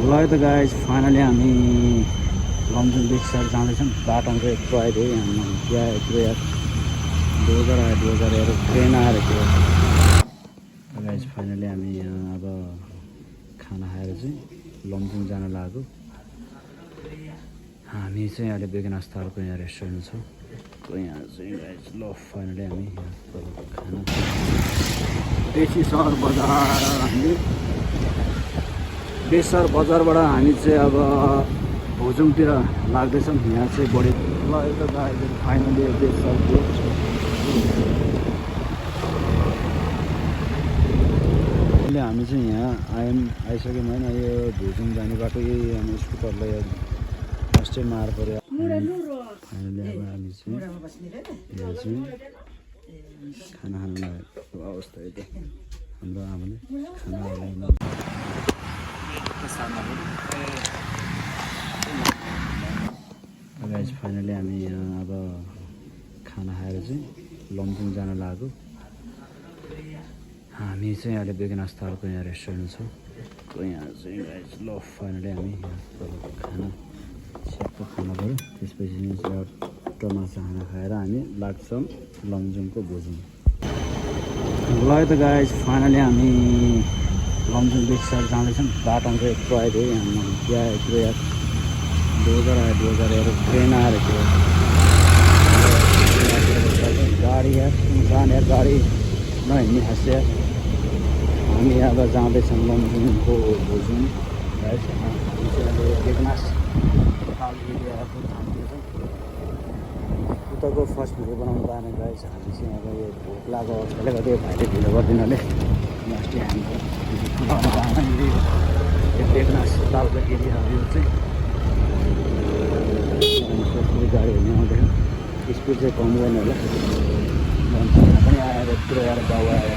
ल त guys finally हामी लमजुङ बिचसर जाँदैछौँ। बाटोमा चाहिँ यत्रो आइदियो यहाँ क्या यत्रो यार डोजर हेरेर ट्रेन आएर थियो गाइज। फाइनली हामी यहाँ अब खाना खाएर चाहिँ लमजुङ जान लागेको। हामी चाहिँ अहिले बेगनास्थलको यहाँ रेस्टुरेन्ट छ यहाँ चाहिँ गाइज। ल फाइनली हामी यहाँ खाना बेसी सहर बजार बेसर बजारबाट हामी चाहिँ अब भुजुङतिर लाग्दैछौँ। यहाँ चाहिँ बढी ल एउटा गाडी फाइनली बेसर अहिले हामी चाहिँ यहाँ आइसक्यौँ होइन। यो भुजुङ जाने बाटो यही हामी स्कुटरलाई फर्स्टै मार पऱ्यो। फाइनली अब हामी चाहिँ यहाँ चाहिँ खाना खानु लागेको अवस्था यता हाम्रो आमाले खाना बनाउनु। गाइज फाइनली हामी यहाँ अब खाना खाएर चाहिँ लमजुङ जान लागेको। हामी चाहिँ अहिले बेगनास्थलको यहाँ रेस्टुरेन्ट छ यहाँ चाहिँ गाइज। ल फाइनली हामी यहाँ खाना छिटो खाना पऱ्यो त्यसपछि टमाटर खाना खाएर हामी लाग्छौँ लमजुङको भोजुङ। ल त गाइज फाइनली हामी लमजुङ बिचसर जाँदैछौँ। बाटोमा चाहिँ यत्रो आइदियो यहाँ क्या यत्रो यार डोजर हेरेर ट्रेन आएर थियो गाडी यार सुनसान यार गाडी नहिँड्ने खास यार। हामी अब जाँदैछौँ लमजुङको भोजुङ गाइज। हामी चाहिँ अब बेगनास उताको फर्स्ट भिडियो बनाउनु पाएन गाइज। हामी चाहिँ अब यो भोक लागेको अवस्थाले गर्दा यो भाइले ढिलो गरिदिनाले अस्ति हाम्रो बेगनास तालको एरियाहरू चाहिँ गाडी हेर्ने आउँदैन स्पिड चाहिँ कम गर्ने होला। मान्छेहरू पनि आएर यत्रो आएर बाउ आएर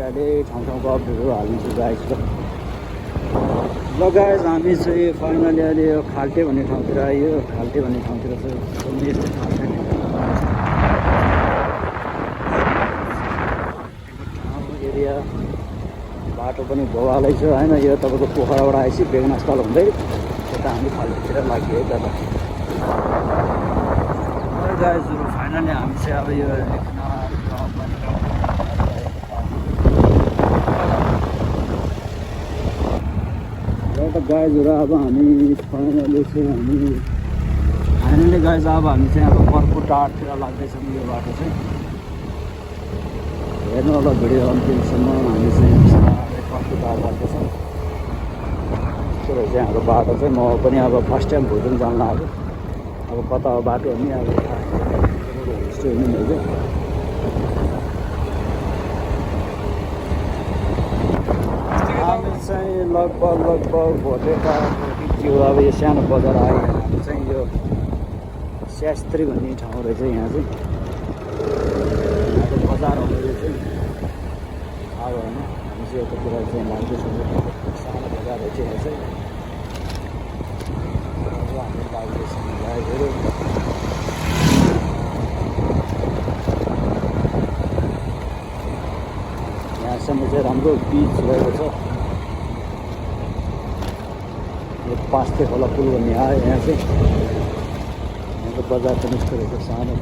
अहिले ठाउँ ठाउँको अपडेटहरू हालिदिन्छु गाइज। ल गाइज हामी चाहिँ फाइनली अहिले यो खाल्टे भन्ने ठाउँतिर आइयो। खाल्टे भन्ने ठाउँतिर चाहिँ यस्तो खाल्टे ठाउँ एरिया बाटो पनि भोवालै छ होइन। यो तपाईँको पोखराबाट आएपछि बेगनास्थल हुँदै यता हामी खाल्टेतिर लाग्यो है दादा। गाइजहरू फाइनली हामी चाहिँ अब यो गाइजहरू अब हामी फाइनली चाहिँ फाइनली गाइज अब हामी चाहिँ अब कर्को टारतिर लाग्दैछौँ। यो बाटो चाहिँ हेर्नु होला भिडियो अन्तिमसम्म। हामी चाहिँ कर्को टार लाग्दैछौँ। यस्तो रहेछ हाम्रो बाटो चाहिँ। म पनि अब फर्स्ट टाइम भुजुङ जान लाग्यो। अब कता हो बाटो नि अब यस्तो हेर्नु भयो चाहिँ लगभग भोटेका त्यो अब यो सानो बजार आयो। हामी चाहिँ यो शास्त्री भन्ने ठाउँ रहेछ यहाँ चाहिँ बजार हो यो चाहिँ अब होइन। हामी चाहिँ यतातिर चाहिँ लाग्दैछौँ सानो बजार रहेछ यहाँ चाहिँ। हामी लाग्दैछौँ गाइजहरू। यहाँसम्म चाहिँ राम्रो बिच रहेको छ। यो पास्ते खोला पुल भन्ने आयो यहाँ चाहिँ। यहाँको बजार पनि यस्तो रहेछ सानो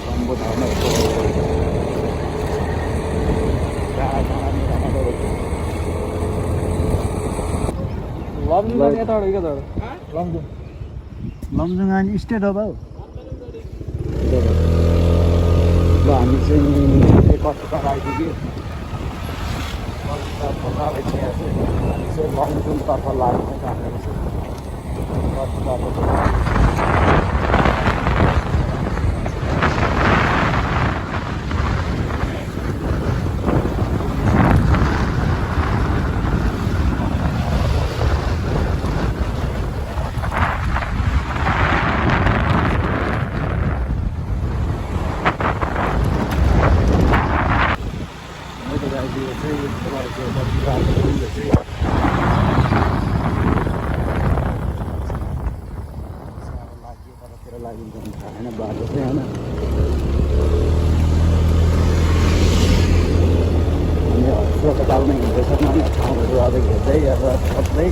सम्बो ठाउँमा लमजुङ आने स्टेट हो भाउ। ल हामी चाहिँ कस्तो आइपुग्यो हामी चाहिँ लमजुङतर्फ लाग्ने काम कतातिर लागिन्छ भने थाहा छैन बाटो चाहिँ होइन। हामी अस्पतालमा हिँड्दैछौँ अनि ठाउँहरू अब हेर्दै अब खोज्दै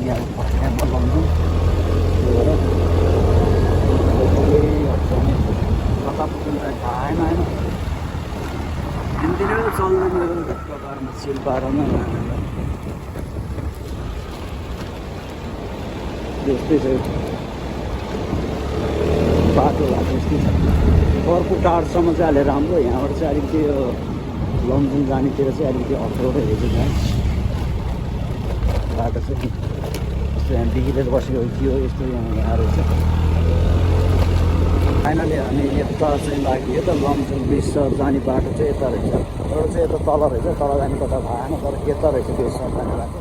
यहाँ फर्स्टमा लगाउँछौँ। त्यो भएर कता पुग्नु थाहा छैन होइन। हिँड्दिनँ चल्दैन प्रकारमा सिल पारमा त्यस्तै छ बाटो भएको यस्तै छ। अर्को टाढसम्म चाहिँ अहिले राम्रो, यहाँबाट चाहिँ अलिकति यो लमजुङ जानेतिर चाहिँ अलिकति अप्ठ्यारो रहेछ त्यहाँ बाटो चाहिँ। यस्तो यहाँ बिग्रेर बसेको के हो यस्तो यहाँ रहेछ। फाइनली हामी यता चाहिँ लाग्यो त लमजुङ बेसर जाने बाटो चाहिँ यता रहेछ। एउटा चाहिँ यता तल रहेछ, तल जाने कता थाहा छैन, तर यता रहेछ बेसर जाने बाटो।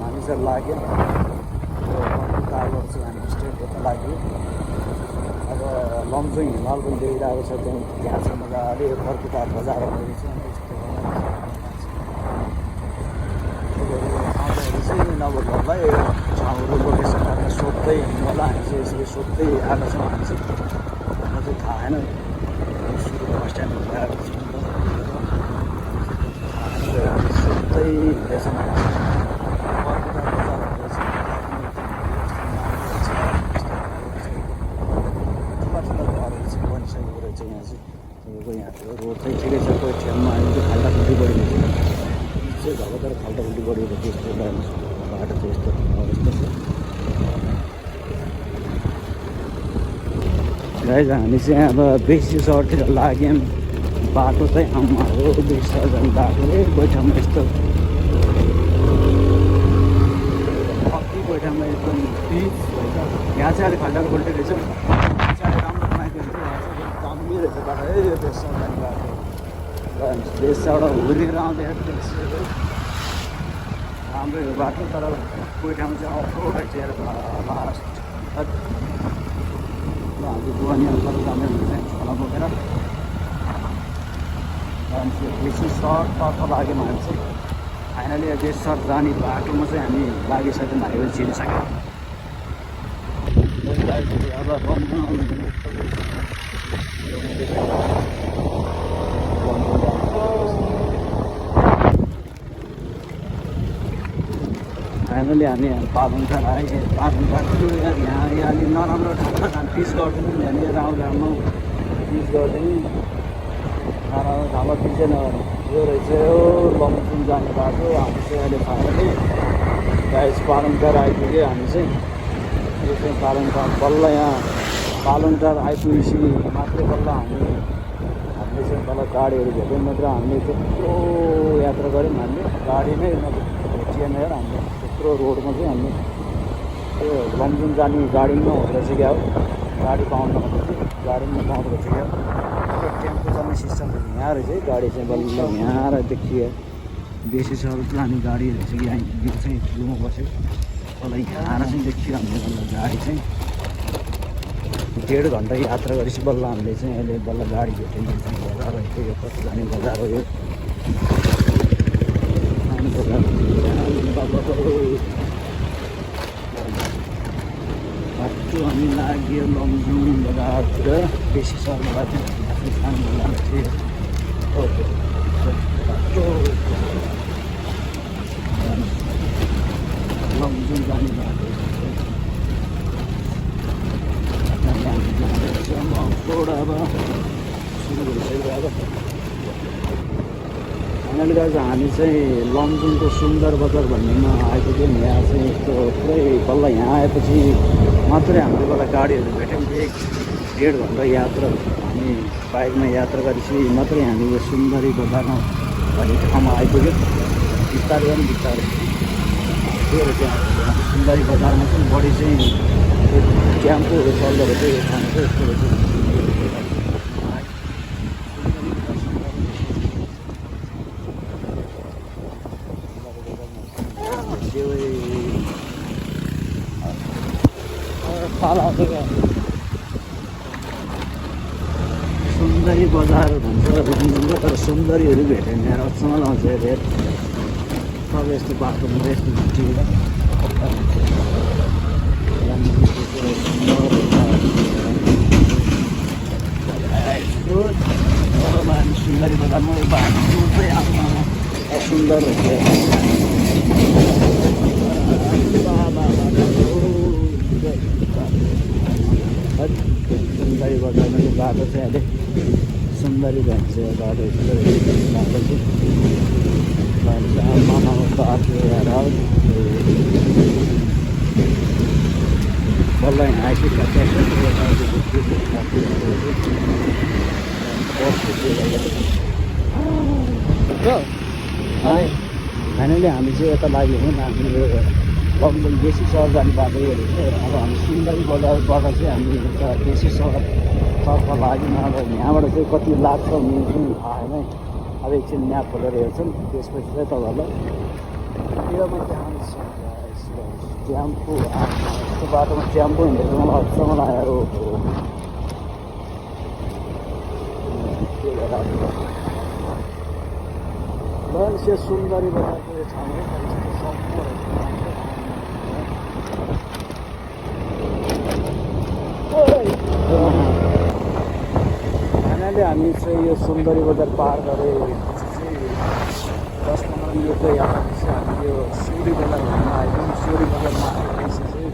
हामी चाहिँ लाग्यो तालबाट चाहिँ हामी स्ट्रेट यता लाग्यो। अब लमजुङ हिमाल पनि देखिरहेको छ त्यहाँ चाहिँ मजाले फर्की तार बजारहरू रहेछ। चाहिँ नभएकोलाई ठाउँहरू लोकेसनहरू सोध्दै हिँड्नु होला। हामी चाहिँ यसरी सोध्दै आएको छौँ। हामी चाहिँ मलाई चाहिँ थाहा छैन सुरु बस स्ट्यान्डहरू आएको छौँ सोध्दै हिँड्दैछौँ। बनिसकेको रहेछ यहाँ चाहिँ। तपाईँको यहाँ रोड चाहिँ ठिकै छ, कोही ठाउँमा अहिले चाहिँ खाल्टाखुल्टी बढेको छ चाहिँ भएको, तर खाल्टाखुल्टी बढेको त्यस्तो बाटो चाहिँ यस्तो अवस्था छ। गाइज हामी चाहिँ अब बेसी सहरतिर लाग्यौँ। बाटो चाहिँ हाम्रो बेसी सहर जाने बाटो गोइठामा यस्तो कति गोइठामा एकदम पिच भएछ। यहाँ चाहिँ अलिक खाल्टाखुल्टी रहेछ, चाहिँ राम्रो बनाएको रहेछ। दामी रहेछ बाटो यो बेसी सहर जाने बाटो। बेसी सहर हुर्केर आउँदाखेरि राम्रो यो बाटो, तर कोही ठाउँ चाहिँ अप्ठ्यारो रहेछ यार लास्ट। हाम्रो दुवानी अङ्कल जाँदै हुन्छ छोला बोकेर बेसी सहरतर्फ लाग्यौँ हामी चाहिँ। फाइनली बेसी सहर जाने बाटोमा चाहिँ हामी लागिसक्यौँ, हाइवे छिरिसक्यौँ। फाइनली हामी पालङटार आयो। पालङटार यहाँ अलि नराम्रो ठाउँमा हामी पिच गरिदिनु यहाँनिर आउँदामा पिच गरिदिनु नराम्रो ठाउँमा पिचेन। यो रहेछ यो लमजुङ जाने बाटो। हामी चाहिँ अहिले फाइनली गाइस पालङटार आइपुग्यो। हामी चाहिँ यो चाहिँ पालङटार बल्ल यहाँ पालङटार आइपुगेपछि मात्रै बल्ल हामीले चाहिँ बल्ल गाडीहरू भेट्यौँ, नत्र हामीले त्यत्रो यात्रा गऱ्यौँ। हामीले गाडी नै भेटिएन यार। हामीले त्यत्रो रोडमा चाहिँ हामीले त्यो लमजुङ जाने गाडी पनि हुँदो रहेछ क्या हो। गाडी पाउनु गाडी पनि पाउँदो रहेछ क्या। त्यो टेम्पो चल्ने सिस्टम यहाँ रहेछ है। गाडी चाहिँ बल्ल यहाँ देखियो बेसी सहर जाने गाडी रहेछ कि यहाँ यो चाहिँ ठुलोमा बस्यो बल्ल यहाँ चाहिँ देखियो हामीले बल्ल गाडी चाहिँ। 1.5 घन्टा यात्रा गरेपछि बल्ल हामीले चाहिँ अहिले बल्ल गाडी भेट्यौँ। बजार रहेछ यो कति जाने बजार हो यो। बाटो हामी लाग्यो लमजुङ बजारतिर बेसी सहरबाट चाहिँ बाटो लमजुङ जाने बाटो अब सुरु भइसक्यो। अब फाइनली गाइस हामी चाहिँ लमजुङको सुन्दर बजार भन्नेमा आइपुग्यौँ। यहाँ चाहिँ यस्तो पुरै बल्ल यहाँ आएपछि मात्रै हामीले बल्ल गाडीहरू भेट्यौँ। 1.5 घन्टा यात्रा हामी बाइकमा यात्रा गरेपछि मात्रै हामी यो सुन्दरी बजारमा भन्ने ठाउँमा आइपुग्यौँ। बिस्तारै पनि बिस्तारै त्यो रहेछ सुन्दरी बजारमा चाहिँ बढी चाहिँ ट्याम्पोहरू चल्दो रहेछ। यो ठाउँ चाहिँ यस्तो रहेछ। सुन्दरी बजार भन्छ लमजुङको, तर सुन्दरीहरू भेटेन यहाँ। अचम्म लाउँछ रेट सब यस्तो बाटोमा यस्तो भेटिएर सुन्दर सुन्दरी बजारमा चाहिँ बाटो चाहिँ अहिले सुन्दरी भन्छ बाटो बाटो चाहिँ मामाको बाटो हेर बल्ल फाइनली हामी चाहिँ यता लाग्यो भने हामीले लमजुङ बेसी सहर जाने बाटो हेरेको थियो। अब हामी सुन्दरी बजारबाट चाहिँ हामी यता बेसी सहरतर्फ लाग्यौँ। अब यहाँबाट चाहिँ कति लाग्छ भने पनि थाहा छैन। अब एकछिन म्याप खोलेर हेर्छौँ, त्यसपछि चाहिँ तपाईँहरूलाई मेरोमा देखाउँछ। ट्याम्पो यस्तो बाटोमा ट्याम्पो हिँडेको मलाई अचम्म लाग्यो। बस यो सुन्दरी बजारको यो ठाउँ फाइनली हामी चाहिँ यो सुन्दरी बजार पार गरेपछि चाहिँ 10-15 मिनटको यात्रा चाहिँ हामी यो सिउरी बजार घुम्न आयौँ। सिउरी बजारमा आएपछि चाहिँ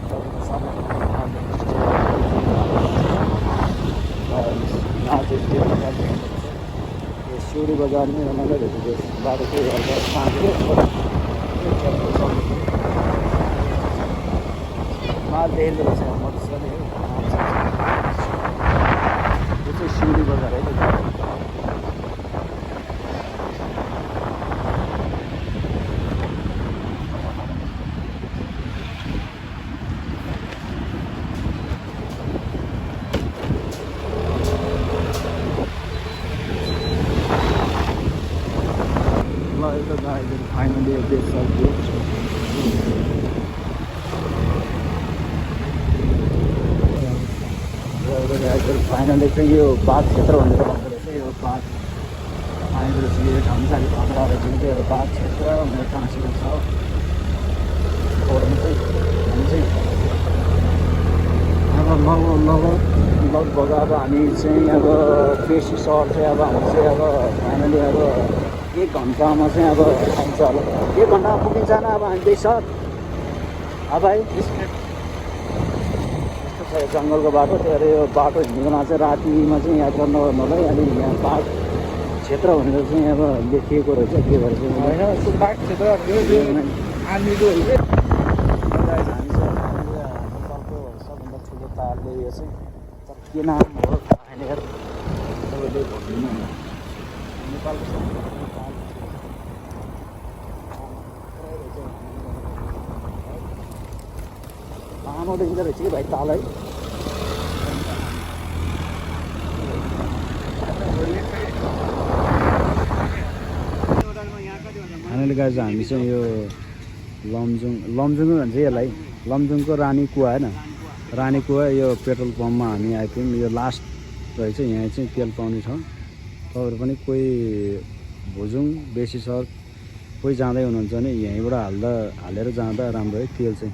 यो सिउरी बजार नै रमाइलो भेटेको बाटो चाहिँ हल्का साँझो माल देखेको रहेछ मजाले। यो चाहिँ सिउरी बजार है। फाइनली फाइनली चाहिँ यो बाघ क्षेत्र भनेर भन्दो रहेछ। यो बाघ आएको रहेछ यो ठाउँ चाहिँ खतरा रहेछ। त्यो बाघ क्षेत्र भनेर टाँसेको छ। फोटोमा चाहिँ हामी चाहिँ अब लगभग अब हामी चाहिँ अब बेसी सहर चाहिँ अब हामी चाहिँ अब फाइनली अब 1 घन्टामा चाहिँ अब आउँछ होला। 1 घन्टामा पुगिन्छ न अब हामी सर। अब है यस्तो छ जङ्गलको बाटो। त्यो अरे यो बाटो हिँड्नुमा चाहिँ रातिमा चाहिँ यात्रा नगर्नु होला है। अनि यहाँ बाघ क्षेत्र भनेर चाहिँ अब लेखिएको रहेछ। के भएर चाहिँ होइन बाघ क्षेत्र आर्मीको हामी चाहिँ नेपालको सबभन्दा ठुलो तारले यो चाहिँ तर के नाम हो थाहा छैन यार। तपाईँले भन्नु नेपालको आमा देखिँदो रहेछ कि भाइ ताल है। फाइनली गाइज हामी चाहिँ यो लमजुङ भन्छ यसलाई। लमजुङको रानी कुवा होइन, रानी कुवा यो पेट्रोल पम्पमा हामी आइपुग्यौँ। यो लास्ट रहेछ यहाँ चाहिँ तेल पाउने ठाउँ। तपाईँहरू पनि कोही भुजुङ बेसी सहर कोही जाँदै हुनुहुन्छ भने यहीँबाट हालेर जाँदा राम्रो है। तेल चाहिँ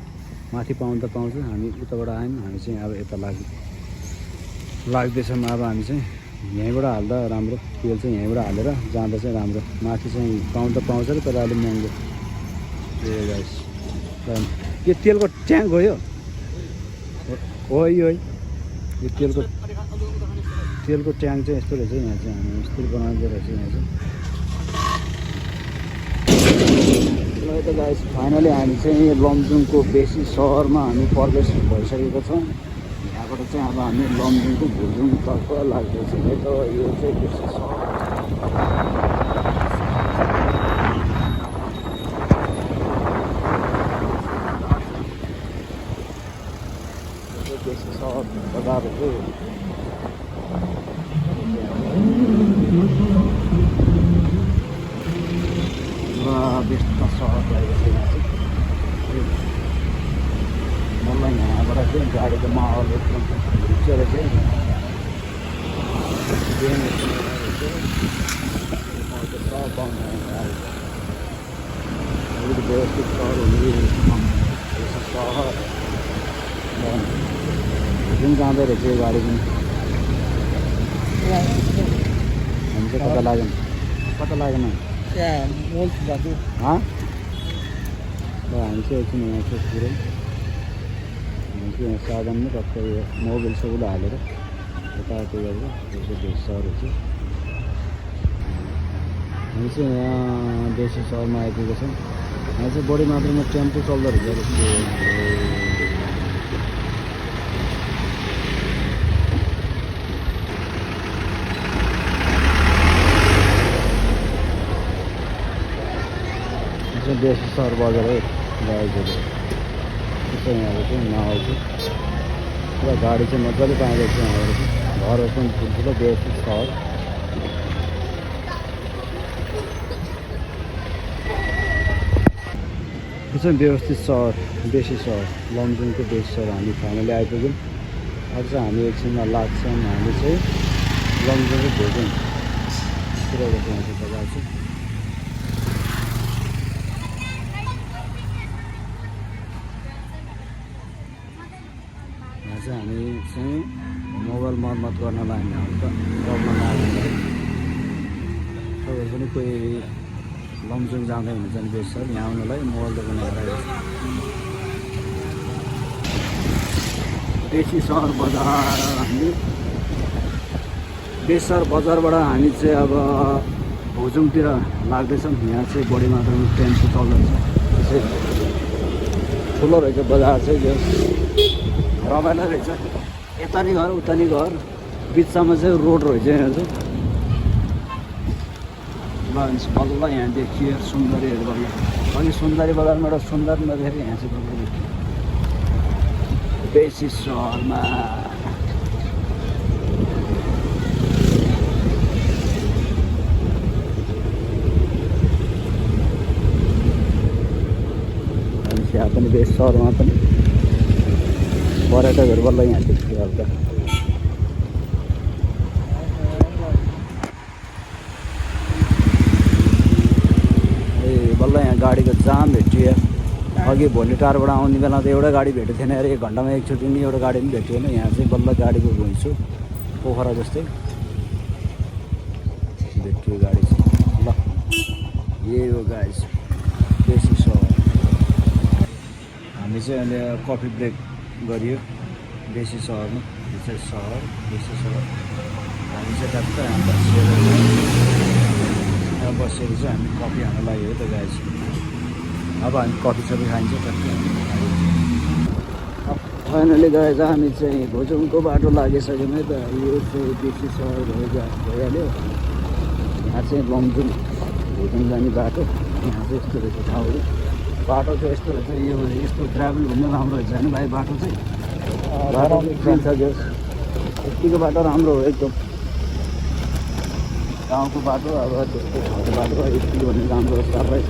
माथि पाउनु त पाउँछ। हामी उताबाट आयौँ, हामी चाहिँ अब यता लाग्दैछौँ। अब हामी चाहिँ यहीँबाट हाल्दा राम्रो। तेल चाहिँ यहीँबाट हालेर जाँदा चाहिँ राम्रो। माथि चाहिँ पाउनु त पाउँछ र तर अलिक महँगो। ए गाइस यो तेलको ट्याङ्क हो। यो हो यो है यो तेलको ट्याङ्क चाहिँ यस्तो रहेछ। यहाँ चाहिँ हामी यस्तो बनाउँदो रहेछ। यहाँ चाहिँ ल त गाइस फाइनली हामी चाहिँ लमजुङको बेसी सहरमा हामी प्रवेश भइसकेको छौँ। यहाँबाट चाहिँ अब हामी लमजुङको भुजुङतर्फ लाग्दैछौँ। है त यो चाहिँ बेसी सहर बजारहरू व्यस्त सहर लागेको छ। मलाई यहाँबाट चाहिँ गाडीको माहौल एकदम घुम्चेर चाहिँ व्यवस्थित सहर हुने सहर जुन जाँदै रहेछ यो गाडी पनि। हामी चाहिँ कता लागेन त्यहाँ मोल जान्छु हाँ ल हामी चाहिँ एकछिन यहाँ चाहिँ पुरै हामी चाहिँ यहाँ साधनमा टक्कै मोबाइल सोबाइल हालेर यताउति गरेर यो चाहिँ बेसी सहरहरू चाहिँ हामी चाहिँ यहाँ बेसी सहरमा आइपुगेको छौँ यहाँ चाहिँ बढी मात्रामा टेम्पो चल्दो रहेछ जस्तो बेसी सहर बजार है गाडीहरू त्यसो यहाँको चाहिँ माहौल चाहिँ पुरा गाडी चाहिँ मजाले पाइँदैछ यहाँबाट चाहिँ घरहरू पनि ठुल्ठुलो व्यवस्थित सहर यो चाहिँ व्यवस्थित सहर बेसी सहर लमजुङको बेसी सहर हामी फाइनली आइपुग्यौँ अब चाहिँ हामी एकछिनमा लाग्छौँ हामी चाहिँ लमजुङको भोजन पुऱ्याएको चाहिँ यहाँ बजार चाहिँ हामी चाहिँ मोबाइल मर्मत गर्नलाई हामी आउँछ प्रब्लम आएको तपाईँहरू पनि कोही लमजुङ जाँदै हुनुहुन्छ भने बेसी सर यहाँ आउनलाई मोबाइल दोकान आएर बेसी सहर बजार हामी बेसी सहर बजारबाट हामी चाहिँ अब भुजुङतिर लाग्दैछौँ यहाँ चाहिँ बढी मात्रामा ट्रेन चाहिँ चल्दैछ त्यसै ठुलो रहेछ बजार चाहिँ यो रमाइलो रहेछ यता नि घर उता नि घर बिचमा चाहिँ रोड रहेछ यहाँ चाहिँ लन्च बल्ल यहाँ देखियो सुन्दरीहरू बल्ल अघि सुन्दरी बजारबाट सुन्दर नदेखेर यहाँ चाहिँ बल्ल देखियो बेसी सहरमा यहाँ पनि बेसी सहरमा पनि पर्यटकहरू बल्ल यहाँ देखियो हल्का ए बल्ल यहाँ गाडीको जाम भेटियो अघि भोलि टाढोबाट आउने बेला त एउटा गाडी भेटेको थिएन अरे 1 घन्टामा एकचोटि नि एउटा गाडी पनि भेटिएन यहाँ चाहिँ बल्ल गाडीको घुइँचो पोखरा जस्तै भेटियो गाडी चाहिँ ल यही हो गाइस बेसी सहर हामी चाहिँ अहिले कफी ब्रेक गरियो बेसी सहरमा यो चाहिँ सहर बेसी सहर हामी चाहिँ टक्क यहाँ बसेर चाहिँ हामी कफी खान लाग्यो है त गाइस अब हामी कफी सफी खाइन्छ टक्क फाइनली गएर हामी चाहिँ भुजुङको बाटो लागिसक्यौँ है त यो चाहिँ बेसी सहर भइहाल्यो यहाँ चाहिँ लमजुङ भुजुङ जाने बाटो यहाँ चाहिँ यस्तो रहेछ ठाउँहरू बाटो चाहिँ यस्तो रहेछ यो यस्तो ट्राभल घुम्न राम्रो रहेछ होइन भाइ बाटो चाहिँ बाटो चाहिँ छ जस यतिको बाटो राम्रो हो एकदम गाउँको बाटो अब त्यस्तो खालको बाटो यति भने राम्रो स्टाफ रहेछ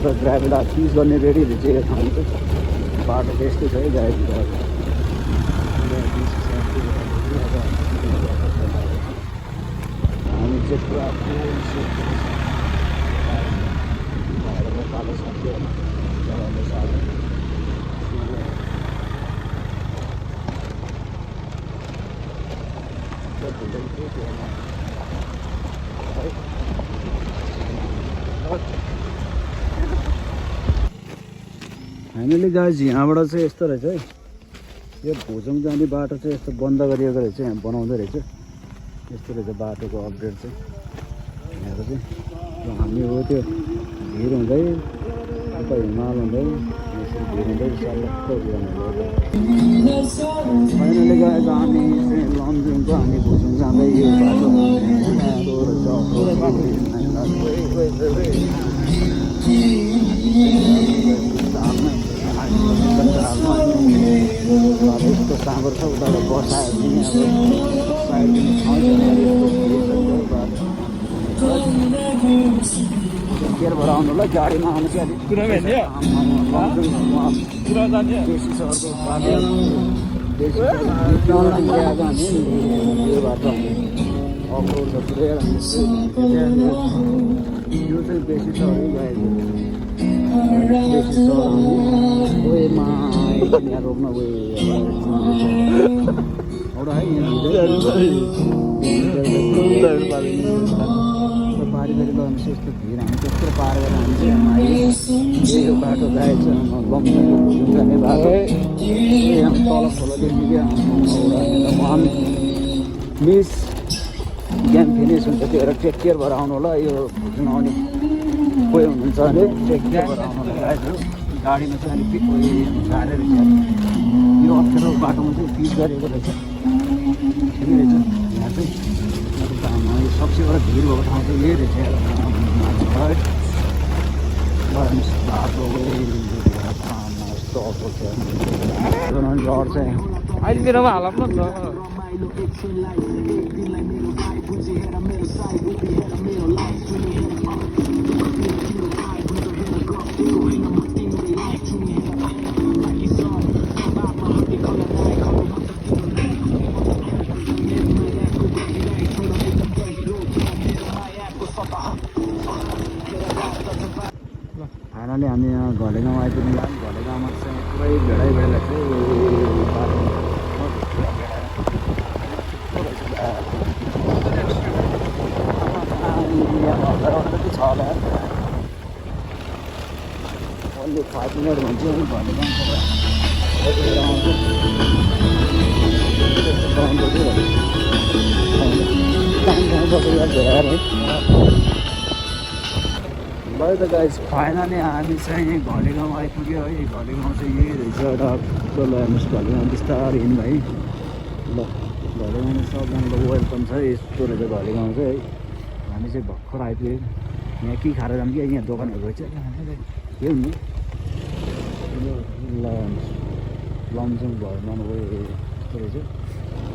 र ड्राइभर चिज गर्ने रेडी रहेछ यो ठाउँ चाहिँ बाटो चाहिँ यस्तै छ है गाडी हामी चाहिँ पुरा कालो सक्यो फाइनली गाइज यहाँबाट चाहिँ यस्तो रहेछ है यो भुजुङ जाने बाटो चाहिँ यस्तो बन्द गरिएको रहेछ यहाँ बनाउँदै रहेछ यस्तो रहेछ बाटोको अपडेट चाहिँ यहाँको चाहिँ हामी हो त्यो भिर हुँदै अन्त हिमाल हुँदै यसरी भिर हुँदै फाइनली गाइज हामी चाहिँ लमजुङको हामी भुजुङ जाँदै यो बाटो यस्तो साँगुर छ उताबाट बसायो भने केरबाट आउनु होला गाडीमा आउनु चाहिँ अलिक बेसी सहरको बाटो बेसी ल्याएको हामी यो बाटो अफरोड छ पुरै यो चाहिँ बेसी छ है गाडी बेसी छ ओएमा यहाँ रोक्न एउटा है बारी बारी लगाएपछि यस्तो भिड हामी त्यत्रो पार गरेर हामी चाहिँ यो बाटो गएछ जाने बाटो यहाँ तल खोलादेखि मिस गेम फिनिस हुन्छ त्यो भएर टेक केयर भएर आउनु होला यो भुज्युङ आउने कोही हुनुहुन्छ भने टेक केयर भएर आउनु होला गाडीहरू गाडीमा चाहिँ अलिक गाह्रो रहेछ यो अप्ठ्यारो बाटोमा चाहिँ पिच गरेको रहेछ ठिकै रहेछ यहाँ चाहिँ सबसे बडा भिड भएको ठाउँ चाहिँ यही रहेछ बाटो यस्तो अप्ठ्यारो छ डर चाहिँ अहिले मेरोमा हालत न फाइनली हामी यहाँ घलेगाउँ आइपुग्नु लाग्यो घलेगाउँमा चाहिँ पुरै भेडाइ भइरहेको थियो छ होला ओन्ली 5 मिनट भन्छ ल त गाइस फाइनली हामी चाहिँ घलेगाउँ आइपुग्यो है घलेगाउँ चाहिँ यही रहेछ एउटा ल हेर्नुहोस् घलेगाउँ बिस्तारै हिँड्नु है ल घलेगाउँमा सबजनाको वेलकम छ यस्तो रहेछ घलेगाउँ चाहिँ है हामी चाहिँ भर्खर आइपुग्यो यहाँ के खाएर जाऊँ कि यहाँ दोकानहरू रहेछ के हुनु ल लमजुङ घरमा गयो यस्तो रहेछ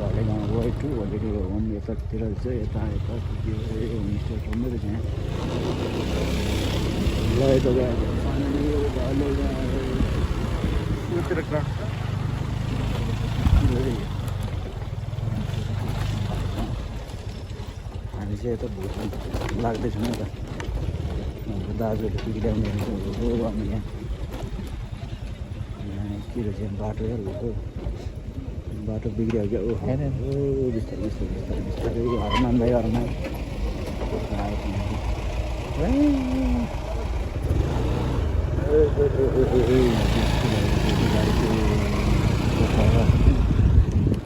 घलेगाउँ गयो टु अलरेडी होम यतातिर रहेछ यता यता होमस्टे राम्रै रहेछ यहाँ ल यता गयो हामी चाहिँ यता भोट लाग्दैछौँ नि त हाम्रो दाजुहरूले बिग्राउने हामी यहाँ के रहेछ बाटो बाटो बिग्रियो क्या बिस्तारै बिस्तारै बिस्तारै बिस्तारै हरमान भाइ हरमान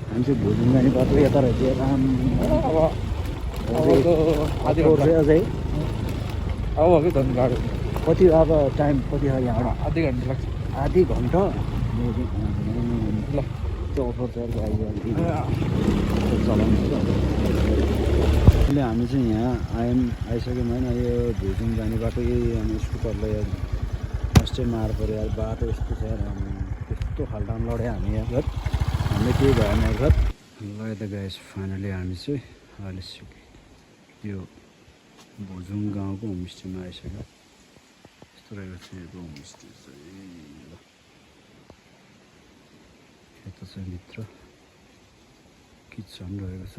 हामी चाहिँ भुज्युङ जाने बाटो यता रहेछ अझै अब कि झन् गाडी कति अब टाइम कति हो यहाँबाट आधी घन्टा लाग्छ आधी घन्टा ल अफर छ चलाउनु हामी चाहिँ यहाँ आइसक्यौँ होइन यो भुज्युङ जाने बाटो यही अनि स्कुटरलाई फर्स्टै मार पऱ्यो यार बाटो यस्तो छ यार त्यस्तो खाल्टामा लड्यो हामी यहाँ घर हामीले केही भएन घर ल यता गएछ फाइनली हामी चाहिँ अहिले यो भुज्युङ गाउँको होमस्टेमा आइसक्यो यस्तो रहेको छ यो होमस्टे चाहिँ यता चाहिँ भित्र किचन रहेको छ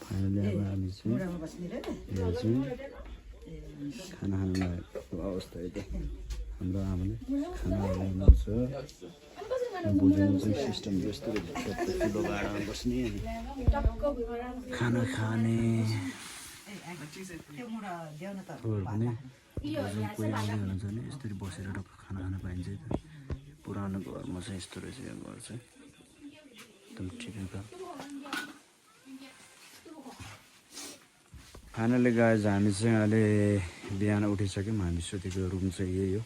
फाइनली अब हामी चाहिँ यो चाहिँ खाना खानु लागेको अवस्था यता हाम्रो आमाले खाना बनाउनुहुन्छ भुज्युङ चाहिँ सिस्टम यस्तो ठुलो भाँडामा बस्ने अनि खाना खाने पनि भुज्युङ कोही आउँदै हुनुहुन्छ भने यसरी बसेर टक्क खाना खान पाइन्छ है त पुरानो घरमा चाहिँ यस्तो रहेछ यो घर चाहिँ एकदम ठिकैको फाइनली गाइज हामी चाहिँ अहिले बिहान उठिसक्यौँ हामी सुतेको रुम चाहिँ यही हो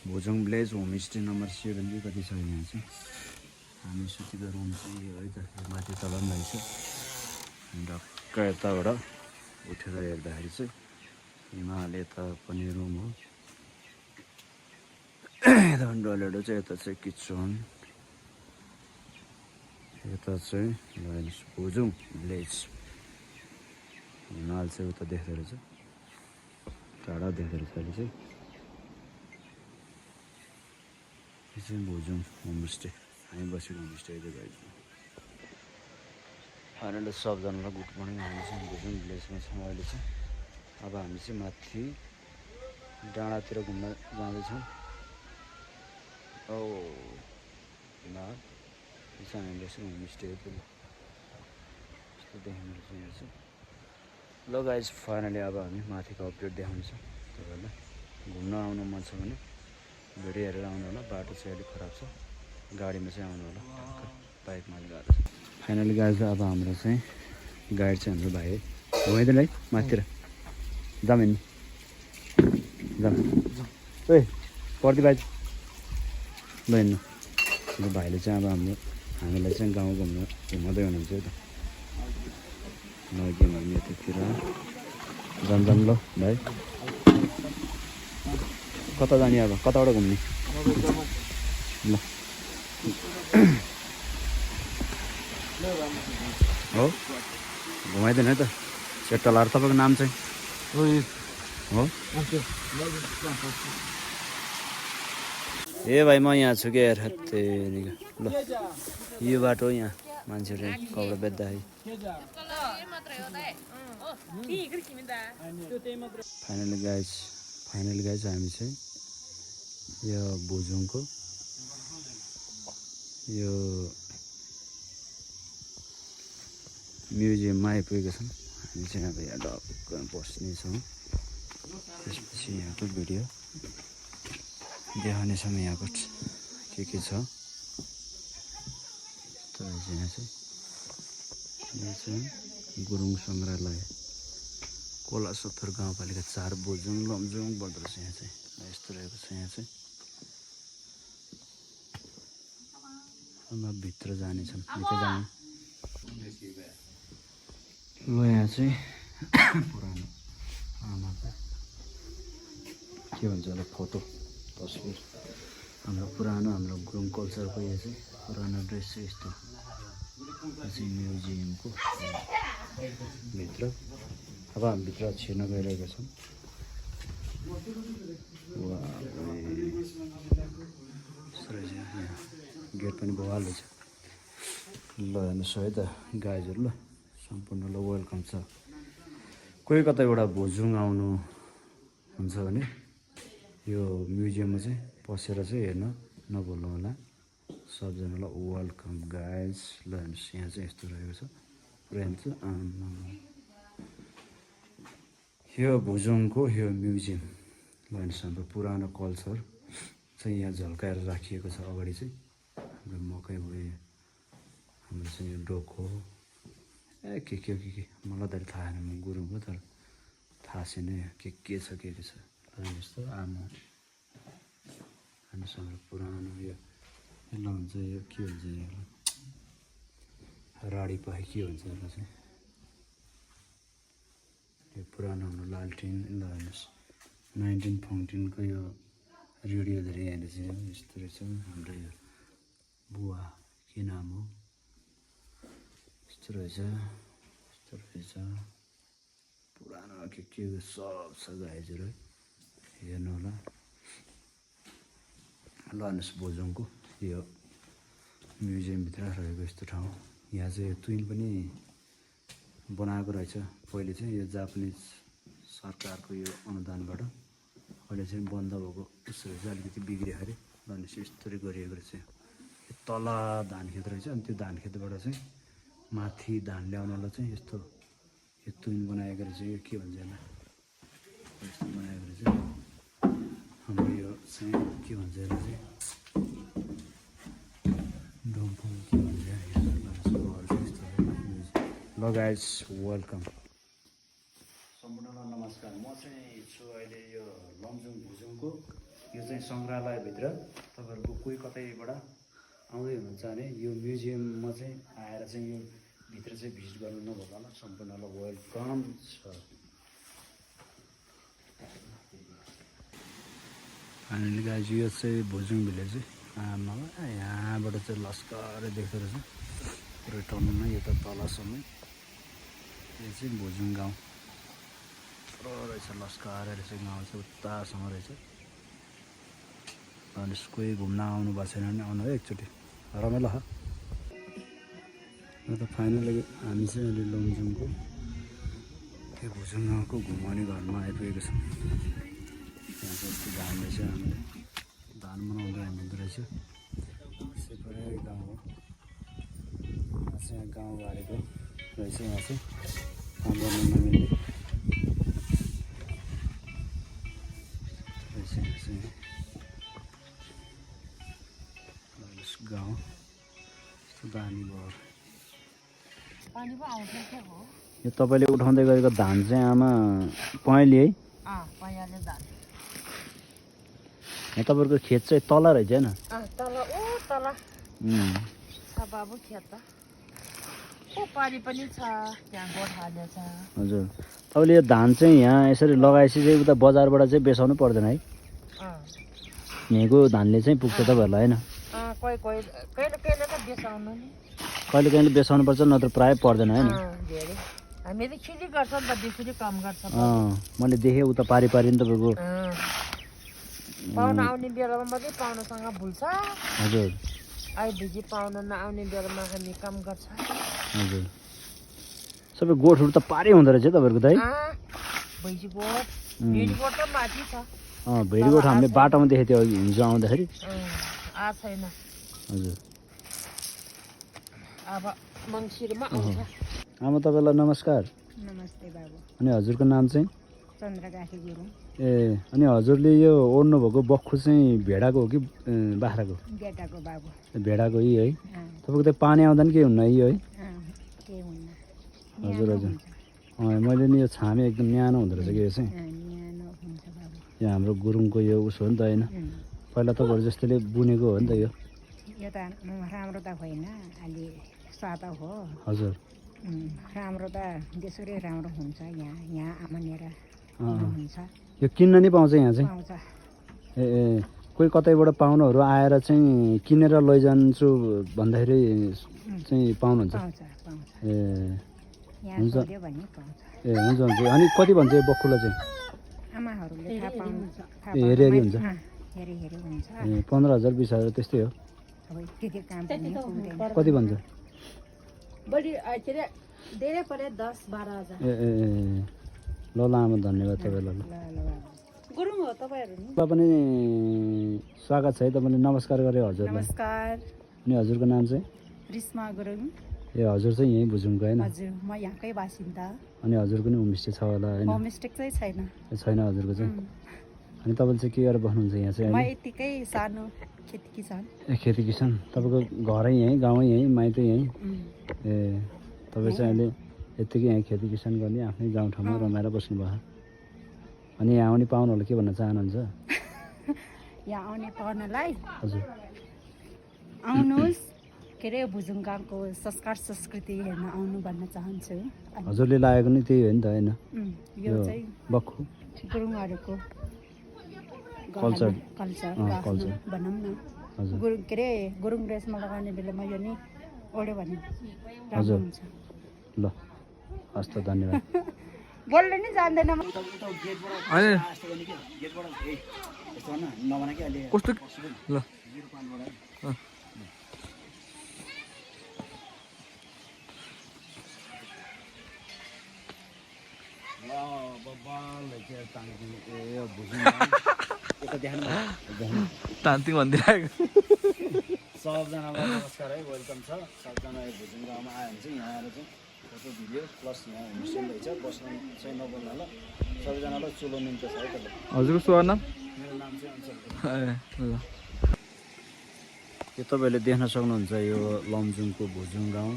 भुज्युङ भिलेज होमस्टे नम्बर 7 कि कति छ यहाँ चाहिँ हामी सुतेको रुम चाहिँ यो है त माथि तल पनि रहेछ ढक्क यताबाट उठेर हेर्दाखेरि चाहिँ हिमाल यता पनि रुम हो यता डलेडो चाहिँ यता चाहिँ किचन यता चाहिँ भुज्युङ भिलेज हिमाल चाहिँ उता देख्दो रहेछ टाढा देख्दो रहेछ अहिले चाहिँ यो चाहिँ भुज्युङ होमस्टे हामी बसेको होमस्टे गाइज फाइनली सबजनालाई गुड मर्निङ हामी चाहिँ भुज्युङ भिलेजमा छौँ अहिले चाहिँ अब हामी चाहिँ माथि डाँडातिर घुम्न जाँदैछौँ। ल यो चाहिँ हामीले यसो होमस्टे हो त्यो यस्तो देख्नु चाहिँ यहाँ चाहिँ। ल गाइज फाइनली अब हामी माथिको अपडेट देखाउँछौँ तपाईँहरूलाई। घुम्न आउनु मन छ भने भिडियो हेरेर आउनु होला। बाटो चाहिँ अलिक खराब छ, गाडीमा चाहिँ आउनु होला, बाइकमा अलिक गाह्रो छ। फाइनली गाइज अब हाम्रो चाहिँ गाइड चाहिँ हाम्रो भाइ घुमाइदिनु है माथितिर जाम हिँड्नु जाम ए पर्दि भाइ ल हिँड्नु। यो भाइले चाहिँ अब हामीलाई चाहिँ गाउँ घुमाउँदै हुनुहुन्छ है त। नगेम हामी यतातिर जाम ल भाइ। कता जाने अब, कताबाट घुम्ने ल हो घुमाइदिनु है त। सेटलार तपाईँको नाम चाहिँ हो? ए भाइ म यहाँ छु क्या यार, तेरिका ल यो बाटो यहाँ मान्छेहरू कपडा बेच्दाखेरि। फाइनली गाइज हामी चाहिँ यो भुजुङको यो म्युजियममा आइपुगेको छौँ। हामी चाहिँ अब यहाँ ढक्क बस्नेछौँ। त्यसपछि यहाँको भिडियो देखाउनेछौँ यहाँको के छ। यहाँ चाहिँ गुरुङ सङ्ग्रहालय कोलासोथर गाउँपालिका 4 भुजुङ लमजुङ पर्दो रहेछ। यहाँ चाहिँ यस्तो रहेको छ। यहाँ चाहिँ अब भित्र जानेछौँ, भित्र जाने ल। यहाँ चाहिँ पुरानो आमाको के भन्छ होला फोटो तस्बिर हाम्रो पुरानो हाम्रो गुरुङ कल्चरको यो चाहिँ पुरानो ड्रेस चाहिँ यस्तो। यो चाहिँ म्युजियमको भित्र। अब हामी भित्र छिर्न गइरहेका छौँ। गेट पनि बवाल रहेछ। ल हेर्नुहोस् है त गाइजहरू, ल सम्पूर्णलाई वेलकम छ। कोही कता एउटा भुजुङ आउनु हुन्छ भने यो म्युजियममा चाहिँ पसेर चाहिँ हेर्न नभुल्नु होला। सबजनालाई वेलकम गाइज। ल हेर्नुहोस् यहाँ चाहिँ यस्तो रहेको छ फ्रेन्ड चाहिँ। यो भुजुङको यो म्युजियम ल हेर्नुहोस् हाम्रो पुरानो कल्चर चाहिँ यहाँ झल्काएर राखिएको छ। अगाडि चाहिँ हाम्रो मकै भयो, हाम्रो चाहिँ यो डोको के मलाई त थाहा छैन, म गुरुङ हो तर थाहा छैन के छ के छ। यस्तो आमा हेर्नुहोस् हाम्रो पुरानो यो ल हुन्छ यो के हुन्छ यसलाई राडी पाइ के हुन्छ यसलाई चाहिँ। यो पुरानो हाम्रो लालटिन ल हेर्नुहोस् 1914 को यो रेडियोहरू यहाँनिर चाहिँ यस्तो रहेछ। हाम्रो यो बुवा के नाम हो यस्तो रहेछ पुरानो के सब छ गाइजहरू हेर्नु होला। ल हेर्नुहोस् भुजुङको यो म्युजियमभित्र रहेको यस्तो ठाउँ। यहाँ चाहिँ यो तुइन पनि बनाएको रहेछ। पहिले चाहिँ यो जापानिज सरकारको यो अनुदानबाट अहिले चाहिँ बन्द भएको यस्तो रहेछ, अलिकति बिग्रियो अरे। ल हेर्नुहोस् यस्तरी गरिएको रहेछ। तल धान खेत रहेछ, अनि त्यो धान खेतबाट चाहिँ माथि धान ल्याउनलाई चाहिँ यस्तो यो तुइन बनाएको रहेछ। यो के भन्छ यसलाई यस्तो बनाएको रहेछ। हाम्रो यो चाहिँ के भन्छ यसलाई चाहिँ डम्फु के भन्छ ल गाइज वेलकम। सम्पूर्णलाई नमस्कार। म चाहिँ छु अहिले यो लमजुङ भुजुङको यो चाहिँ सङ्ग्रहालयभित्र। तपाईँहरूको कोही कतैबाट आउँदै हुनुहुन्छ भने यो म्युजियममा चाहिँ आएर चाहिँ यो भित्र चाहिँ भिजिट गर्नु नभएको होला। सम्पूर्णलाई वेलकम छ। फाइनली गाइज यो चाहिँ भुजुङ भिलेज आमा यहाँबाट चाहिँ लस्करै देख्दो रहेछ पुरै टर्नुमा यो त तलसम्म। यो चाहिँ भुजुङ गाउँ पुरो रहेछ, लस्करै रहेछ गाउँ चाहिँ उतासम्म रहेछ। अनि कोही घुम्न आउनु भएको छैन भने आउनु है एकचोटि, रमाइलो छ। र त फाइनली हामी चाहिँ अहिले लमजुङको ठ्याक्कै भुजुङ गाउँको घुमाउने घरमा आइपुगेको छ। यहाँ चाहिँ धान रहेछ, हामीले धान बनाउँदै हुँदो रहेछ। सेपरै गाउँ हो, यहाँ चाहिँ गाउँ बारेको रहेछ। यहाँ चाहिँ काम गर्नु नमिल्ने रहेछ। यहाँ चाहिँ गाउँ यस्तो दामी भयो। यो तपाईँले उठाउँदै गरेको धान चाहिँ आमा पहेँली है? यहाँ तपाईँहरूको खेत चाहिँ तल रहेछ होइन? हजुर, तपाईँले यो धान चाहिँ यहाँ यसरी लगाएपछि चाहिँ उता बजारबाट चाहिँ बेचाउनु पर्दैन है? यहाँको धानले चाहिँ पुग्छ तपाईँहरूलाई होइन? कहिले कहिले बेचाउनु पर्छ, नत्र प्रायः पर्दैन होइन? मैले देखेँ उता पारी पारी नि तपाईँको पाहुना आउने बेलामा मात्रै पाहुनासँग भुल्छ। हजुर, आइदेखि पाहुना नआउने बेलामा हामी काम गर्छ। हजुर, सबै गोठहरू त पारै हुँदो रहेछ तपाईँहरूको त है? भैँसी गोठ, भेडी गोठ त माथि छ। भेडी गोठ हामीले बाटोमा देखेको थियो अघि हिजो आउँदाखेरि। छैन। हजुर, अब मङ्सिरमा आउँछ। आमा तपाईँलाई नमस्कार। नमस्ते बाबु। अनि हजुरको नाम चाहिँ? चन्द्रकाशी गुरुङ। ए, अनि हजुरले यो ओड्नु भएको बक्खु चाहिँ भेडाको हो कि बाख्राको? भेडाको बाबु। भेडाको यही है? तपाईँको त पानी आउँदा नि के हुन्न यो है? केही हुन्न। हजुर हजुर, मैले नि यो छामे एकदम न्यानो हुँदो रहेछ कि यो चाहिँ। न्यानो हुन्छ बाबु। यो हाम्रो गुरुङको यो उस हो नि त होइन? पहिला तपाईँहरू जस्तैले बुनेको हो नि त यो? यो त राम्रो त होइन, अलि सादा हो। हजुर, राम्रो त त्यसरी राम्रो हुन्छ। यहाँ आमानेर हुन्छ। यो किन्न नि पाउँछ यहाँ चाहिँ? पाउँछ। ए, कोही कतैबाट पाहुनाहरू आएर चाहिँ किनेर लैजान्छु भन्दाखेरि चाहिँ पाउनुहुन्छ? ए, हुन्छ। ए, हुन्छ हुन्छ। अनि कति भन्छ यो बक्खुलाई चाहिँ? आमाहरूले थाहा पाउँछ। ए, हेरी हेरी हुन्छ? हेरी हेरी हुन्छ। ए, 15,000 20,000 त्यस्तै हो? अब त्यति काम पनि पुग्दैन। कति भन्छ? बढी के अरे धेरै परे 10-12,000। ए ए ए, ल ल आमा, धन्यवाद तपाईँलाई। गुरुङ हो तपाईँहरू नि? तपाईँ पनि स्वागत छ है, तपाईँले नमस्कार गरे हजुरलाई। नमस्कार। अनि हजुरको नाम चाहिँ? रिस्मा गुरुङ। ए, हजुर चाहिँ यहीँ भुजुङको होइन? हजुर, म यहाँकै बासिन्दा। अनि हजुरको नि होमस्टे छ होला होइन? होमस्टे चाहिँ छैन। छैन हजुरको चाहिँ? अनि तपाईँले चाहिँ के गरेर बस्नुहुन्छ यहाँ चाहिँ? म यतिकै सानो खेती किसान। ए, खेती किसान। तपाईँको घरै यहीँ, गाउँै यहीँ, माइत यहीँ? ए, तपाईँ चाहिँ अहिले यत्तिकै यहाँ खेती किसान गर्ने आफ्नै गाउँठाउँमा रमाएर बस्नुभयो। अनि यहाँ आउने पाहुनाहरूले के भन्न चाहनुहुन्छ? यहाँ आउने पाहुनालाई हजुर, आउनुहोस्, के अरे भुजुङ गाउँको संस्कार संस्कृति हेर्न आउनु भन्न चाहन्छु। हजुरले लागेको नि त्यही हो नि त होइन? यो चाहिँ बक्खु गुरुङहरूको कल्चर भनौँ न। हजुर, गुरुङ के अरे गुरुङ ड्रेसमा लगाउने बेलामा यो नि ओढ्यो भने राम्रो हजुर, हुन्छ। ल हस् त, धन्यवाद। बोल्न नि जान्दैन। कस्तो ल तान्ती भनिदिरहेको। सबजनालाई नमस्कार है, वेलकम छ। सबजना भुजुङ गाउँमा आयो भने चाहिँ यहाँ आएर चाहिँ फोटो भिडियो प्लस यहाँ होमस्टे रहेछ, बस्नु चाहिँ नबोल्नु होला। सबजनालाई चुलो निम्त छ है तपाईँ। हजुरको शुभ नाम? मेरो नाम चाहिँ अञ्चल। ल यो तपाईँहरूले देख्न सक्नुहुन्छ यो लमजुङको भुजुङ गाउँ।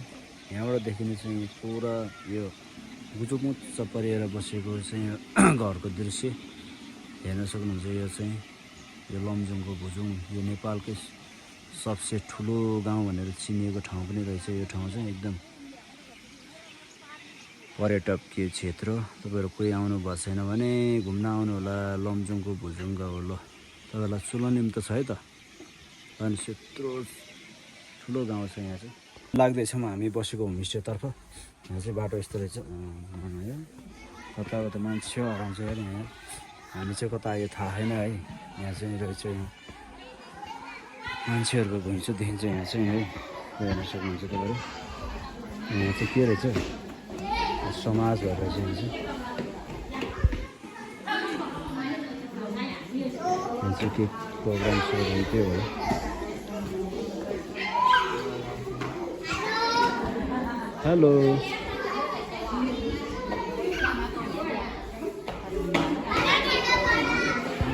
यहाँबाट देखिने चाहिँ पुरा यो गुचुमुच्च परिएर बसेको चाहिँ घरको दृश्य हेर्न सक्नुहुन्छ। यो चाहिँ यो लमजुङको भुजुङ, यो नेपालकै सबसे ठुलो गाउँ भनेर चिनिएको ठाउँ पनि रहेछ। यो ठाउँ चाहिँ एकदम पर्यटकीय क्षेत्र। तपाईँहरू कोही आउनु भएको छैन भने घुम्न आउनु होला लमजुङको भुजुङ गाउँ। ल तपाईँहरूलाई चुलो निम्तो छ है त? अनि यत्रो ठुलो गाउँ छ यहाँ चाहिँ। लाग्दैछौँ हामी बसेको होमस्टेतर्फ। यहाँ चाहिँ बाटो यस्तो रहेछ, कता कता मान्छे हराउँछ हेर। यहाँ हामी चाहिँ कता आयो थाहा छैन है। यहाँ चाहिँ रहेछ मान्छेहरूको घुइँचो देखिन्छ यहाँ चाहिँ है, हेर्न सक्नुहुन्छ तपाईँहरू। यहाँ चाहिँ के रहेछ, समाज भएर रहेछ यहाँ चाहिँ। चाहिँ के प्रोग्राम सुरु भयो त्यो हो। हेलो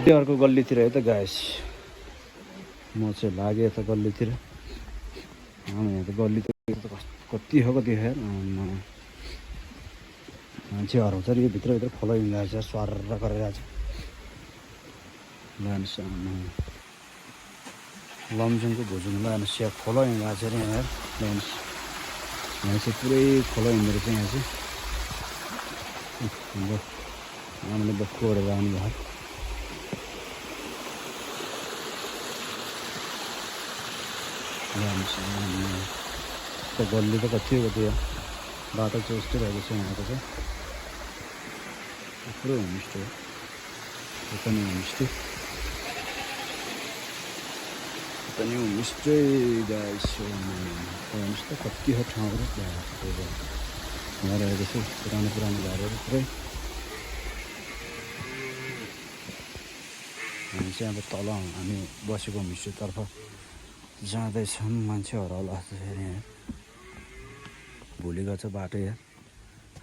त्यो अर्को गल्लीतिर है त गाइस, म चाहिँ लागेँ यता गल्लीतिर। यहाँ त गल्ली त कति हो कति हेर मान्छे हराउँछ नि यो भित्रभित्र फलो हिँडिरहेको छ, स्वार गरिरहेको छ। लानुहोस् लमजुङको भुजुङ लानुहोस्, यहाँ खोलो हिँडिरहेको छ अरे यहाँ लानुहोस्। यहाँ चाहिँ पुरै खोलो हिँड्दो रहेछ यहाँ चाहिँ। आमाले बक्खु गरेर आउनु भयो। त गल्ली त कति हो त्यो बाटो चाहिँ यस्तो रहेको छ यहाँको चाहिँ। पुरै होमस्टे हो, यो पनि होमस्टे, यो पनि होमस्टे गाइस। होमस्टे कति हो ठाउँहरू यहाँ रहेको छ, पुरानो पुरानो घरहरू पुरै। हामी चाहिँ अब तल हामी बसेको होमस्टेतर्फ जाँदैछौँ। मान्छे हराउला जस्तो छ यहाँ, भोलि गएको छ बाटो यहाँ।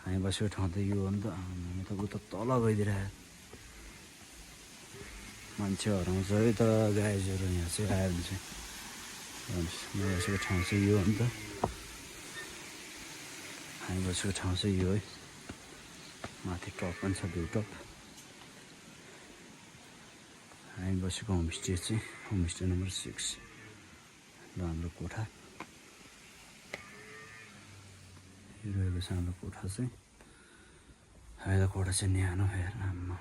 हामी बसेको ठाउँ त यो हो नि त, हामी त उता तल गइदिरहेको। मान्छे हराउँछ है त गाइजहरू यहाँ चाहिँ आयो भने चाहिँ। म बसेको ठाउँ चाहिँ यो हो नि त, हामी बसेको ठाउँ चाहिँ यो है। माथि टप पनि छ, भ्यू टप। हामी बसेको होमस्टे चाहिँ होमस्टे नम्बर 6 ल हाम्रो कोठा यो रहेको छ। हाम्रो कोठा चाहिँ अहिले कोठा चाहिँ न्यानो हेर आम्मा,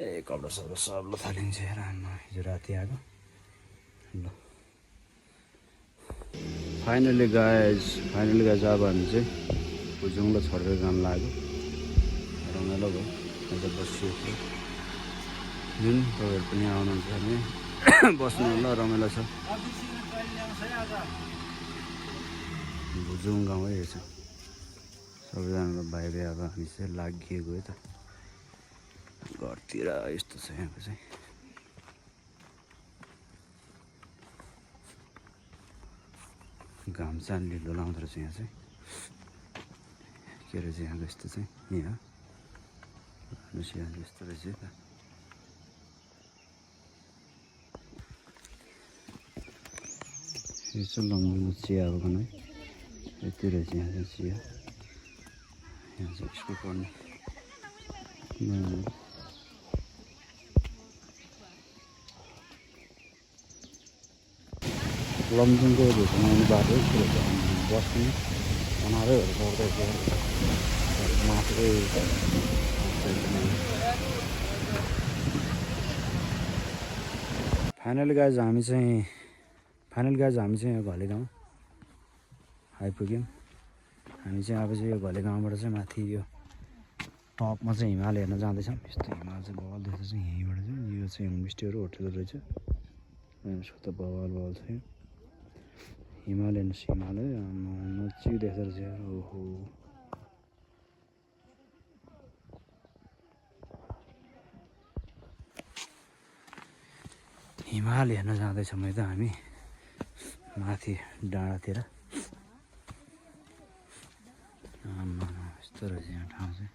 ए कपडा सपडा सब ल थालिन्छ हेर आम्मा, हिजो राति आएको ल। फाइनली गाइज अब हामी चाहिँ भुजुङलाई छोडेर जानु लाग्यो। रमाइलो भयो, आज बसिएको थियो। जुन तपाईँहरू पनि आउनुहुन्छ भने बस्नु होला, रमाइलो छ। भुजुङ गाउँ है यो चाहिँ। सबैजनाको भाइ भाइ अब हामी चाहिँ लागिएको है त घरतिर। यस्तो छ यहाँको चाहिँ। घाम चाहिँ लिलो लाउँदो रहेछ यहाँ चाहिँ। के रहेछ यहाँको यस्तो चाहिँ, यहाँ यस्तो रहेछ त। यो चाहिँ लमजुङको चिया बगान है, यति रहेछ यहाँ चाहिँ चिया। यहाँ चाहिँ स्कुल पढ्ने लमजुङको भुजुङ आउने बाटो यस्तो रहेछ। बस्ने अनारैहरू पर्दैछ मात्रै। फाइनली गाइज हामी चाहिँ यहाँ घले गाउँ आइपुग्यौँ। हामी चाहिँ अब चाहिँ यो घले गाउँबाट चाहिँ माथि यो टपमा चाहिँ हिमाल हेर्न जाँदैछौँ। यस्तो हिमाल चाहिँ बवाल देख्दैछ यहीँबाट चाहिँ। यो चाहिँ होमस्टेहरू होटल रहेछ। यसको त बवाल छ यो हिमाल। हेर्नुहोस् हिमाल है, नचिउ देख्दो रहेछ। ओहो हिमाल हेर्न जाँदैछौँ है त हामी माथि डाँडातिर। यस्तो रहेछ यहाँ ठाउँ चाहिँ।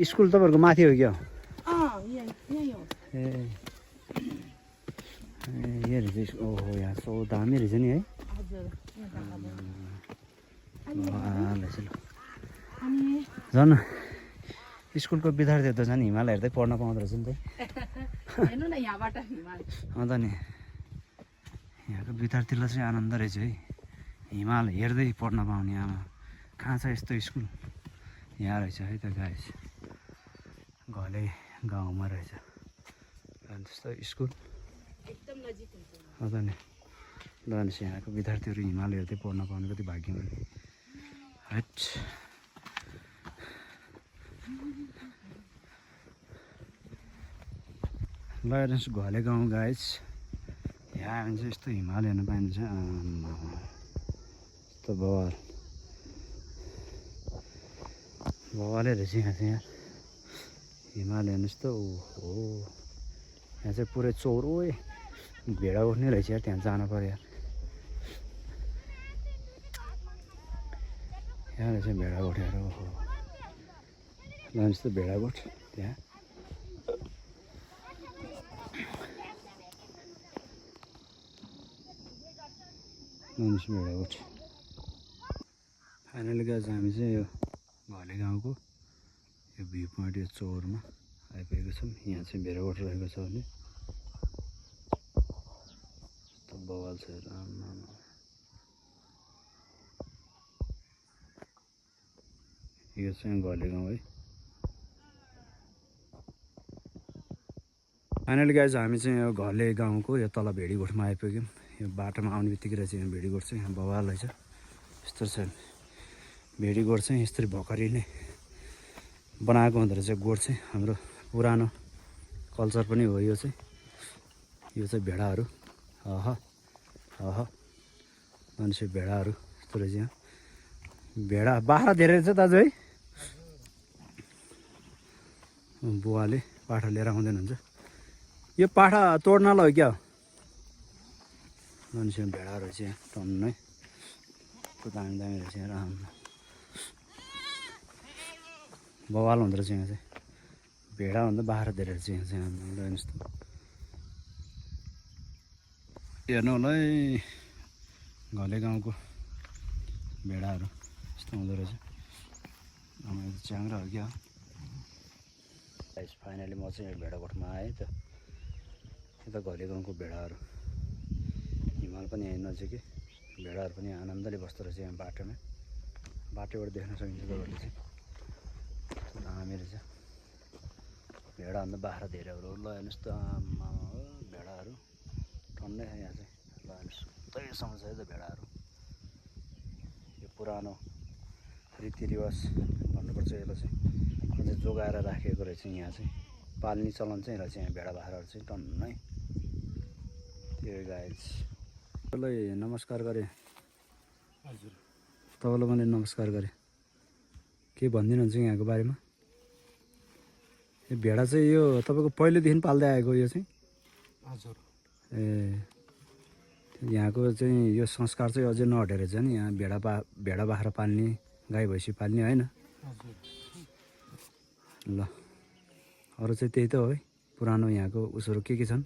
स्कुल तपाईँहरूको माथि हो क्या? ए यहाँ रहेछ। ओहो यहाँ सो दामी रहेछ नि है। झन् स्कुलको विद्यार्थीहरू त झन् हिमाल हेर्दै पढ्न पाउँदो रहेछ नि त। अन्त नि यहाँको विद्यार्थीलाई चाहिँ आनन्द रहेछ है, हिमाल हेर्दै पढ्न पाउने। आमा कहाँ छ यस्तो स्कुल? यहाँ रहेछ है त गाइस, घले गाउँमा रहेछ त्यस्तो स्कुल एकदम नजिक हुन्छ। अन्त नि लानुहोस् यहाँको विद्यार्थीहरू हिमाल हेर्दै पढ्न पाउने कति भाग्यमानी। हट ल हेर्नुहोस् घले गाउँ गाइस यहाँ आयो भने चाहिँ यस्तो हिमाल हेर्नु पाइन्छ यस्तो बवालै रहेछ यहाँ चाहिँ यार हिमाल हेर्नुहोस् त ओहो यहाँ चाहिँ पुरै चौरो भेडा उठ्ने रहेछ यार त्यहाँ जानु पर्यो यार यहाँ रहेछ भेडा उठेर ओहो लान्छ त भेडा गोठ त्यहाँ लान्छ भेडा गोठ फाइनली गाइस हामी चाहिँ यो घले गाउँको यो भ्यू पोइन्ट यो चौरमा आइपुगेको छौँ यहाँ चाहिँ भेडा गोठ रहेको छ भने यस्तो बवाल छ यो चाहिँ घले गाउँ है फाइनली गाइज हामी चाहिँ यो घले गाउँको यो तल भेडीगोठमा आइपुग्यौँ यो बाटोमा आउने बित्तिकै रहेछ यहाँ भेडीगोठ चाहिँ यहाँ बवाल रहेछ यस्तो छ भेडीगोठ चाहिँ यस्तरी भर्खरै नै बनाएको हुँदो रहेछ गोठ चाहिँ हाम्रो पुरानो कल्चर पनि हो यो चाहिँ भेडाहरू मान्छे भेडाहरू यस्तो रहेछ यहाँ भेडा बाख्रा धेरै रहेछ दाजु है बुवाले पाठा लिएर आउँदैन हुन्छ यो पाठा तोड्नलाई हो क्या मान्छे भेडाहरू रहेछ यहाँ टन्नै दामी दामी रहेछ यहाँ राम्रो बवाल हुँदो रहेछ यहाँ चाहिँ भेडाभन्दा बाख्रा धेरै रहेछ यहाँ चाहिँ हेर्नुहोस् त हेर्नु होला है घले गाउँको भेडाहरू यस्तो हुँदो रहेछ च्याङ्ग्रा हो क्या फाइनली म चाहिँ भेडागोठमा आएँ त यता घले गाउँको भेडाहरू हिमाल पनि यहीँ नजिकै भेडाहरू पनि आनन्दले बस्दो रहेछ यहाँ बाटोबाट देख्न सकिन्छ तपाईँहरूले चाहिँ दामी रहेछ भेडाभन्दा बाख्रा धेरैहरू ल हेर्नुहोस् त भेडाहरू टन्नै छ यहाँ चाहिँ ल हेर्नुहोस् त्यहीसम्म छ त भेडाहरू यो पुरानो रीतिरिवाज भन्नुपर्छ यसलाई चाहिँ अझै जोगाएर राखेको रहेछ यहाँ चाहिँ पाल्ने चलन चाहिँ रहेछ यहाँ भेडा बाख्राहरू चाहिँ टन्नै त्यो गाइज तपाईँलाई नमस्कार गरेँ हजुर तपाईँलाई मैले नमस्कार गरेँ के भनिदिनुहुन्छ यहाँको बारेमा यो भेडा चाहिँ यो तपाईँको पहिलेदेखि पाल्दै आएको यो चाहिँ हजुर यहाँको चाहिँ यो संस्कार चाहिँ अझै नहटेर चाहिँ नि यहाँ भेडा बाख्रा पाल्ने गाई भैँसी पाल्ने होइन ल अरू चाहिँ त्यही त हो है पुरानो यहाँको उसहरू के छन्